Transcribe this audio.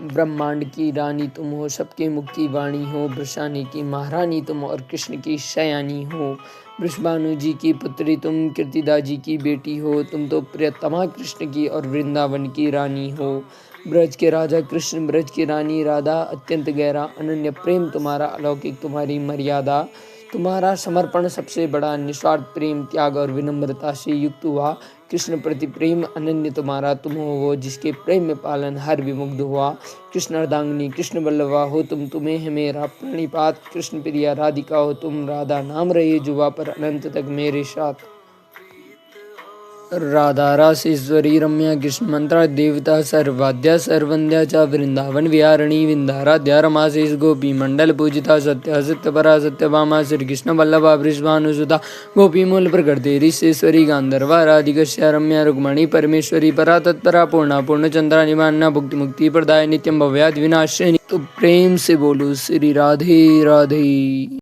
ब्रह्मांड की रानी तुम हो, सबके मुख की वाणी हो, बरसाने की महारानी तुम और कृष्ण की शयानी हो। वृषभानु जी की पुत्री तुम, कीर्तिदा जी की बेटी हो, तुम तो प्रियतमा कृष्ण की और वृंदावन की रानी हो। ब्रज के राजा कृष्ण, ब्रज की रानी राधा, अत्यंत गहरा अनन्य प्रेम तुम्हारा, अलौकिक तुम्हारी मर्यादा। तुम्हारा समर्पण सबसे बड़ा, निस्वार्थ प्रेम, त्याग और विनम्रता से युक्त हुआ। कृष्ण प्रति प्रेम अनन्य तुम्हारा, तुम हो वो जिसके प्रेम में पालन हर विमुग्ध हुआ। कृष्ण अर्धांगिनी कृष्ण बल्लभा हो तुम, तुम्हें है मेरा प्रणिपात। कृष्ण प्रिया राधिका हो तुम, राधा नाम रहे जुबा पर अनंत तक मेरे साथ। राधा रासेश्वरी रम्या कृष्ण मंत्रा देवता सर्वाद्या सर्वंद्या च वृंदावन विहारिणी विंध्याराध्या रमाशेष गोपी मंडल पूजिता सत्या सत्यपरा सत्यभामा श्री कृष्ण वल्लभा वृषभानुसुता गोपी मूल प्रकृति ऋषेश्वरी गांधर्वा राधिकस्या रम्या रुक्मणी परमेश्वरी परा तत्परा पूर्णा पूर्णचंद्रा निवान्ना भुक्ति मुक्ति प्रदाय नित्यम भव्याद् विनाशिनी। तो प्रेम से बोलो श्री राधे राधे।